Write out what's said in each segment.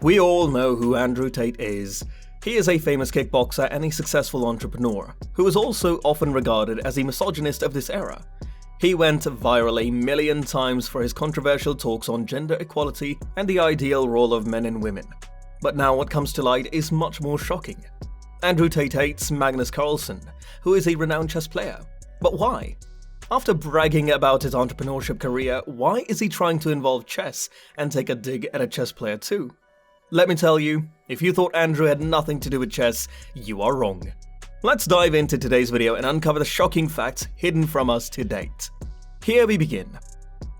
We all know who Andrew Tate is. He is a famous kickboxer and a successful entrepreneur, who is also often regarded as a misogynist of this era. He went viral a million times for his controversial talks on gender equality and the ideal role of men and women. But now what comes to light is much more shocking. Andrew Tate hates Magnus Carlsen, who is a renowned chess player. But why? After bragging about his entrepreneurship career, why is he trying to involve chess and take a dig at a chess player too? Let me tell you, if you thought Andrew had nothing to do with chess, you are wrong. Let's dive into today's video and uncover the shocking facts hidden from us to date. Here we begin.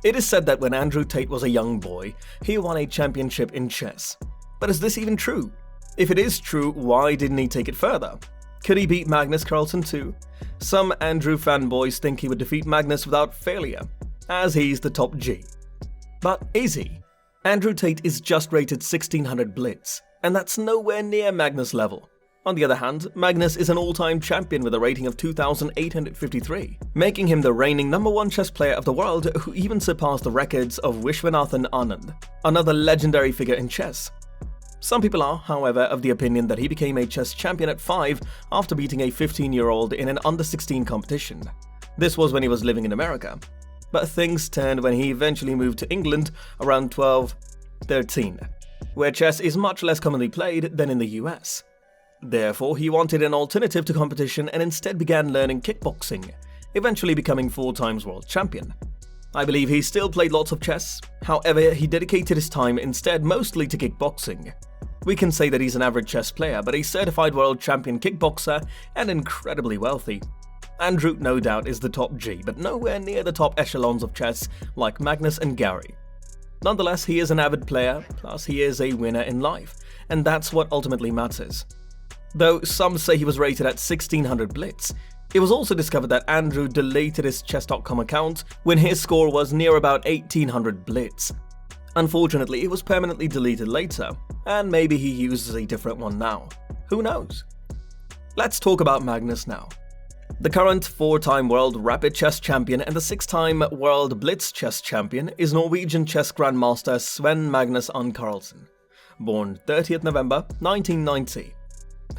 It is said that when Andrew Tate was a young boy, he won a championship in chess. But is this even true? If it is true, why didn't he take it further? Could he beat Magnus Carlsen too? Some Andrew fanboys think he would defeat Magnus without failure, as he's the top G. But is he? Andrew Tate is just rated 1600 blitz, and that's nowhere near Magnus level. On the other hand, Magnus is an all-time champion with a rating of 2853, making him the reigning #1 chess player of the world, who even surpassed the records of Viswanathan Anand, another legendary figure in chess. Some people are, however, of the opinion that he became a chess champion at 5 after beating a 15-year-old in an under-16 competition. This was when he was living in America. But things turned when he eventually moved to England around 1213, where chess is much less commonly played than in the US. Therefore, he wanted an alternative to competition and instead began learning kickboxing, eventually becoming 4 times world champion. I believe he still played lots of chess, however, he dedicated his time instead mostly to kickboxing. We can say that he's an average chess player, but a certified world champion kickboxer and incredibly wealthy. Andrew, no doubt, is the top G, but nowhere near the top echelons of chess like Magnus and Garry. Nonetheless, he is an avid player, plus he is a winner in life, and that's what ultimately matters. Though some say he was rated at 1600 blitz, it was also discovered that Andrew deleted his chess.com account when his score was near about 1800 blitz. Unfortunately, it was permanently deleted later, and maybe he uses a different one now. Who knows? Let's talk about Magnus now. The current 4-time world rapid chess champion and the 6-time world blitz chess champion is Norwegian chess grandmaster Sven Magnus Carlsen, born 30th November 1990.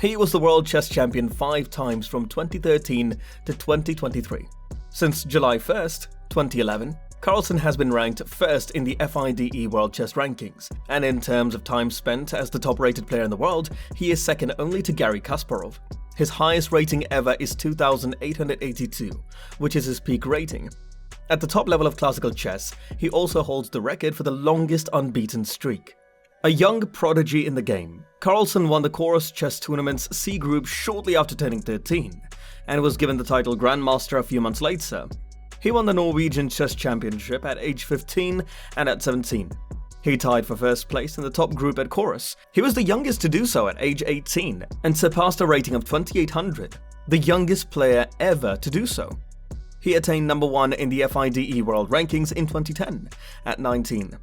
He was the world chess champion 5 times from 2013 to 2023. Since July 1st, 2011, Carlsen has been ranked first in the FIDE World Chess Rankings, and in terms of time spent as the top-rated player in the world, he is second only to Garry Kasparov. His highest rating ever is 2882, which is his peak rating. At the top level of classical chess, he also holds the record for the longest unbeaten streak. A young prodigy in the game, Carlsen won the Chorus Chess Tournament's C group shortly after turning 13, and was given the title Grandmaster a few months later. He won the Norwegian Chess Championship at age 15 and at 17. He tied for first place in the top group at Chorus. He was the youngest to do so at age 18 and surpassed a rating of 2800, the youngest player ever to do so. He attained #1 in the FIDE World Rankings in 2010 at 19.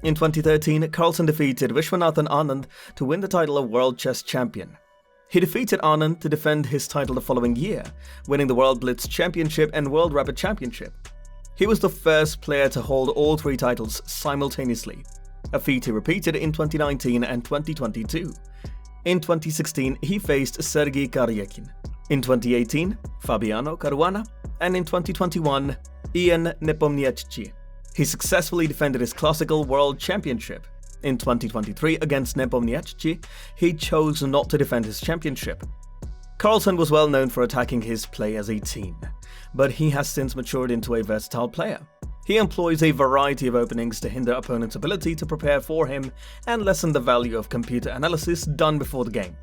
In 2013, Carlsen defeated Viswanathan Anand to win the title of World Chess Champion. He defeated Anand to defend his title the following year, winning the World Blitz Championship and World Rapid Championship. He was the first player to hold all 3 titles simultaneously, a feat he repeated in 2019 and 2022. In 2016, he faced Sergei Karyakin. In 2018, Fabiano Caruana, and in 2021, Ian Nepomniachtchi. He successfully defended his classical world championship. In 2023, against Nepomniachtchi, he chose not to defend his championship. Carlsen was well known for attacking his play as a team, but he has since matured into a versatile player. He employs a variety of openings to hinder opponents' ability to prepare for him and lessen the value of computer analysis done before the game.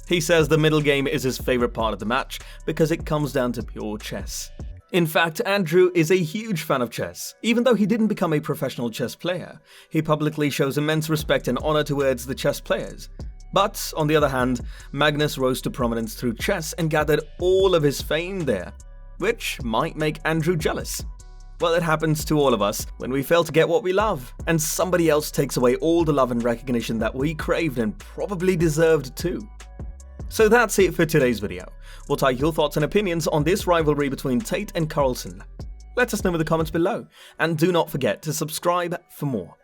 He says the middle game is his favorite part of the match because it comes down to pure chess. In fact, Andrew is a huge fan of chess. Even though he didn't become a professional chess player, he publicly shows immense respect and honor towards the chess players. But, on the other hand, Magnus rose to prominence through chess and gathered all of his fame there, which might make Andrew jealous. Well, it happens to all of us when we fail to get what we love, and somebody else takes away all the love and recognition that we craved and probably deserved too. So that's it for today's video. What are your thoughts and opinions on this rivalry between Tate and Carlsen? Let us know in the comments below, and do not forget to subscribe for more.